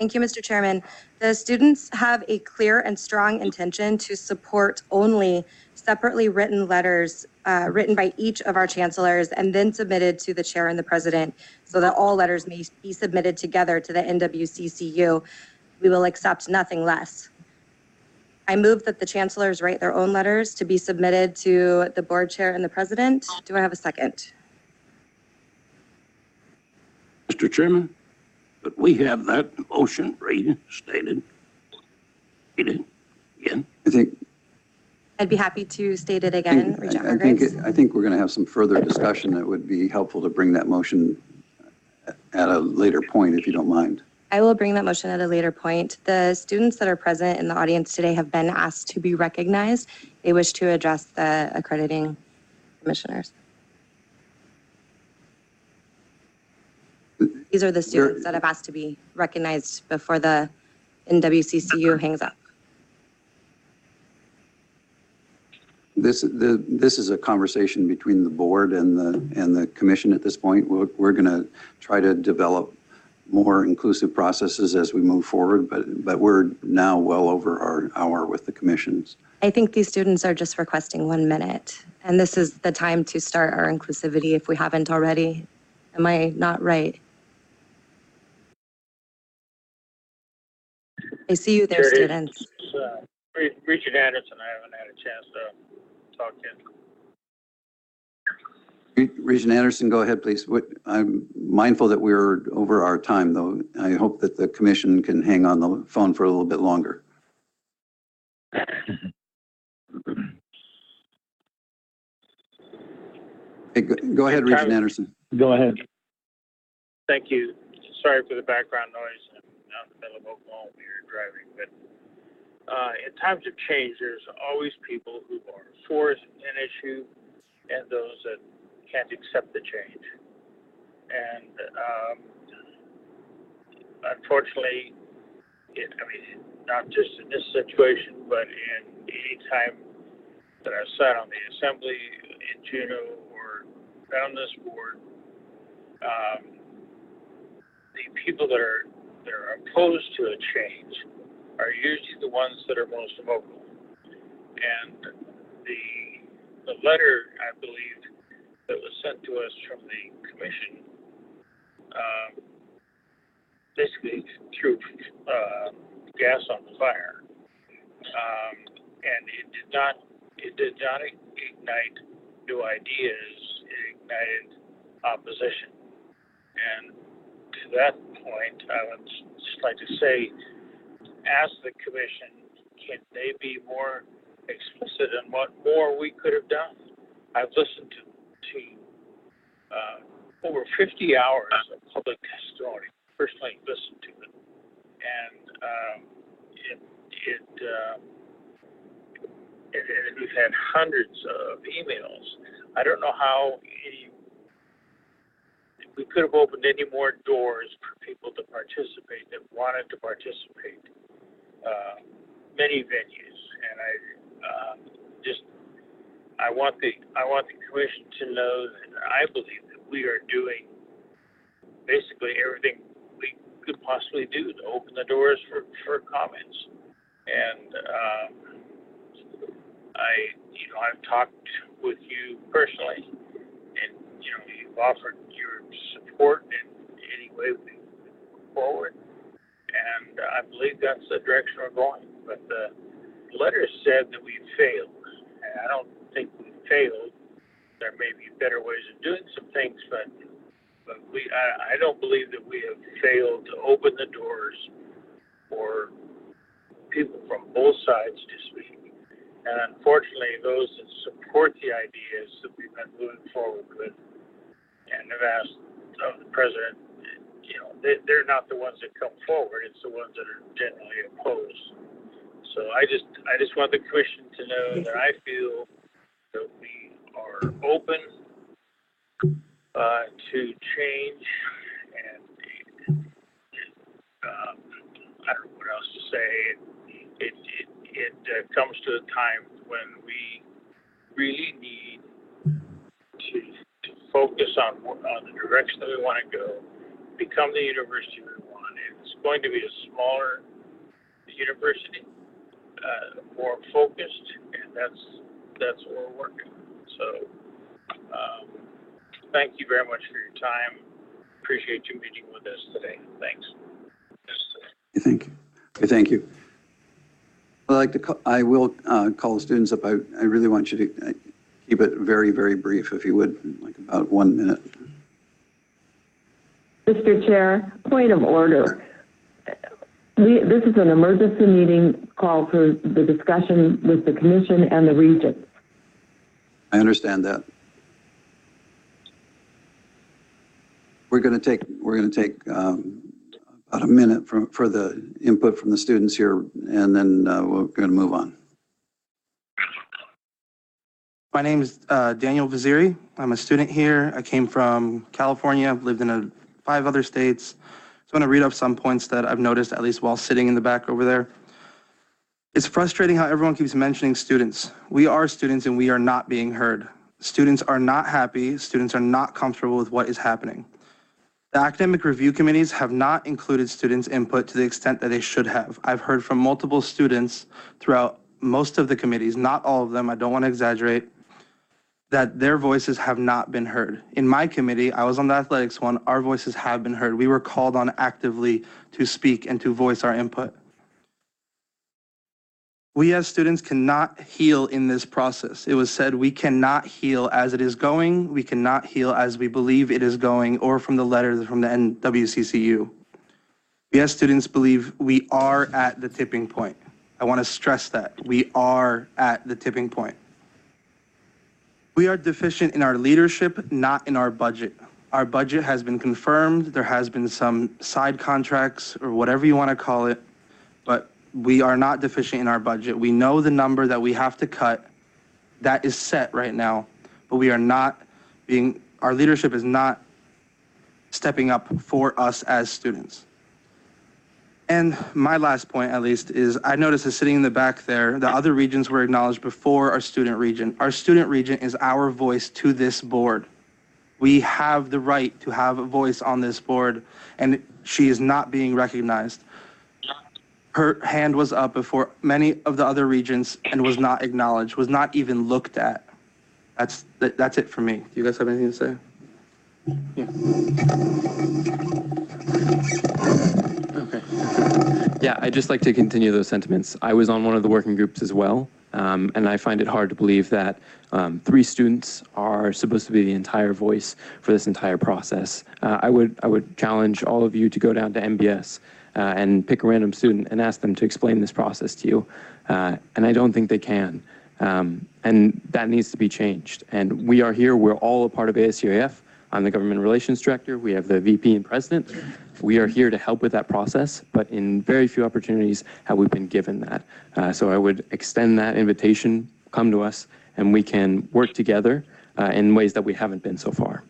Thank you, Mr. Chairman. The students have a clear and strong intention to support only separately written letters written by each of our chancellors and then submitted to the chair and the president so that all letters may be submitted together to the NWCCU. We will accept nothing less. I move that the chancellors write their own letters to be submitted to the board chair and the president. Do I have a second? Mr. Chairman, but we have that motion stated again. I think I'd be happy to state it again. I think we're going to have some further discussion. It would be helpful to bring that motion at a later point, if you don't mind. I will bring that motion at a later point. The students that are present in the audience today have been asked to be recognized. They wish to address the accrediting commissioners. These are the students that have asked to be recognized before the NWCCU hangs up. This is a conversation between the board and the commission at this point. We're going to try to develop more inclusive processes as we move forward, but we're now well over our hour with the commissions. I think these students are just requesting 1 minute, and this is the time to start our inclusivity if we haven't already. Am I not right? I see you there, students. Regent Anderson, I haven't had a chance to talk to him. Regent Anderson, go ahead, please. I'm mindful that we're over our time, though. I hope that the commission can hang on the phone for a little bit longer. Hey, go ahead, Regent Anderson. Go ahead. Thank you. Sorry for the background noise. I'm out in the middle of Oklahoma here driving, but in times of change, there's always people who are for an issue and those that can't accept the change. And unfortunately, not just in this situation, but in any time that I've sat on the assembly in Juneau or on this board, the people that are opposed to a change are usually the ones that are most vocal. And the letter, I believe, that was sent to us from the commission basically threw gas on the fire, and it did not ignite new ideas. It ignited opposition. And to that point, I would just like to say, ask the commission, can they be more explicit in what more we could have done? I've listened to over 50 hours of public testimony, personally listened to it, and we've had hundreds of emails. I don't know how we could have opened any more doors for people to participate that wanted to participate. Many venues, and I want the commission to know that I believe that we are doing basically everything we could possibly do to open the doors for comments. And I've talked with you personally, and you've offered your support in any way we move forward, and I believe that's the direction we're going. But the letter said that we failed, and I don't think we failed. There may be better ways of doing some things, but I don't believe that we have failed to open the doors for people from both sides to speak. And unfortunately, those that support the ideas that we've been moving forward with and have asked of the president, they're not the ones that come forward. It's the ones that are generally opposed. So I just want the commission to know that I feel that we are open to change, and I don't know what else to say. It comes to a time when we really need to focus on the direction that we want to go, become the university we want, and it's going to be a smaller university, more focused, and that's what we're working on. So, thank you very much for your time. Appreciate you meeting with us today. Thanks. Thank you. Okay, thank you. I will call the students up. I really want you to keep it very, very brief, if you would, like about 1 minute. Mr. Chair, point of order. This is an emergency meeting call for the discussion with the Commission and the Regents. I understand that. We're going to take about a minute for the input from the students here, and then we're going to move on. My name is Daniel Vaziri. I'm a student here. I came from California, lived in 5 other states. So I want to read up some points that I've noticed, at least while sitting in the back over there. It's frustrating how everyone keeps mentioning students. We are students and we are not being heard. Students are not happy. Students are not comfortable with what is happening. The academic review committees have not included students' input to the extent that they should have. I've heard from multiple students throughout most of the committees, not all of them, I don't want to exaggerate, that their voices have not been heard. In my committee, I was on the athletics one, our voices have been heard. We were called on actively to speak and to voice our input. We as students cannot heal in this process. It was said we cannot heal as it is going, we cannot heal as we believe it is going, or from the letter from the NWCCU. We as students believe we are at the tipping point. I want to stress that. We are at the tipping point. We are deficient in our leadership, not in our budget. Our budget has been confirmed. There has been some side contracts or whatever you want to call it, but we are not deficient in our budget. We know the number that we have to cut. That is set right now, but we are not our leadership is not stepping up for us as students. And my last point, at least, is I noticed that sitting in the back there, the other regents were acknowledged before our student regent. Our student regent is our voice to this board. We have the right to have a voice on this board, and she is not being recognized. Her hand was up before many of the other regents and was not acknowledged, was not even looked at. That's it for me. Do you guys have anything to say? Yeah. Okay. Yeah, I'd just like to continue those sentiments. I was on one of the working groups as well, and I find it hard to believe that 3 students are supposed to be the entire voice for this entire process. I would challenge all of you to go down to MBS and pick a random student and ask them to explain this process to you. And I don't think they can. And that needs to be changed. And we are here, we're all a part of ASUAF. I'm the government relations director. We have the VP and president. We are here to help with that process, but in very few opportunities have we been given that. So I would extend that invitation, come to us, and we can work together in ways that we haven't been so far.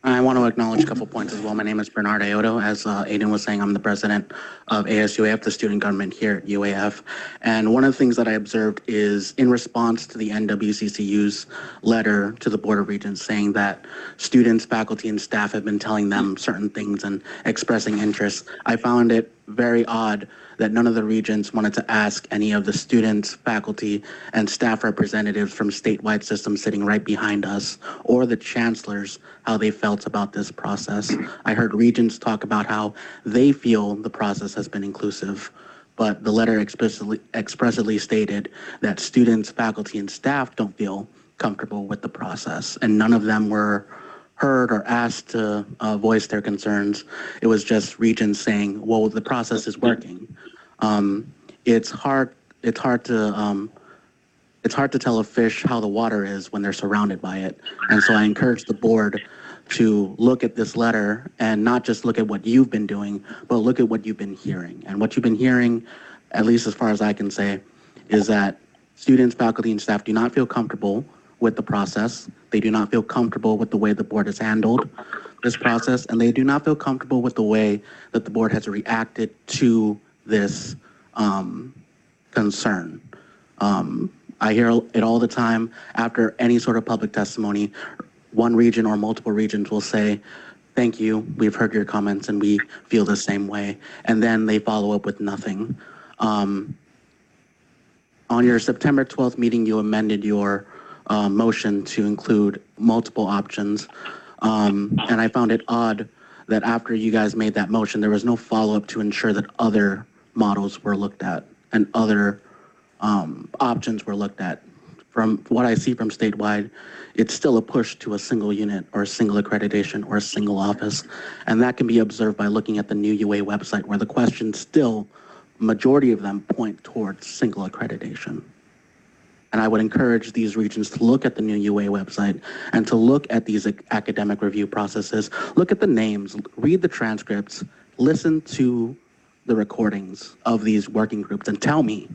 I want to acknowledge a couple points as well. My name is Bernard Ayoto. As Aiden was saying, I'm the president of ASUAF, the student government here at UAF. And one of the things that I observed is in response to the NWCCU's letter to the Board of Regents saying that students, faculty, and staff have been telling them certain things and expressing interest, I found it very odd that none of the regents wanted to ask any of the students, faculty, and staff representatives from statewide systems sitting right behind us, or the chancellors, how they felt about this process. I heard regents talk about how they feel the process has been inclusive, but the letter expressly stated that students, faculty, and staff don't feel comfortable with the process, and none of them were heard or asked to voice their concerns. It was just regents saying, well, the process is working. It's hard to tell a fish how the water is when they're surrounded by it. And so I encourage the board to look at this letter and not just look at what you've been doing, but look at what you've been hearing. And what you've been hearing, at least as far as I can say, is that students, faculty, and staff do not feel comfortable with the process. They do not feel comfortable with the way the board has handled this process, and they do not feel comfortable with the way that the board has reacted to this concern. I hear it all the time after any sort of public testimony. One region or multiple regions will say, thank you, we've heard your comments and we feel the same way. And then they follow up with nothing. On your September 12th meeting, you amended your motion to include multiple options. And I found it odd that after you guys made that motion, there was no follow-up to ensure that other models were looked at and other options were looked at. From what I see from statewide, it's still a push to a single unit or a single accreditation or a single office. And that can be observed by looking at the new UA website where the questions still, majority of them point towards single accreditation. And I would encourage these regions to look at the new UA website and to look at these academic review processes, look at the names, read the transcripts, listen to the recordings of these working groups and tell me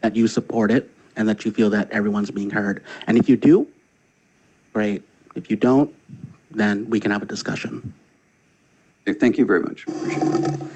that you support it and that you feel that everyone's being heard. And if you do, great. If you don't, then we can have a discussion. Okay, thank you very much. Appreciate it.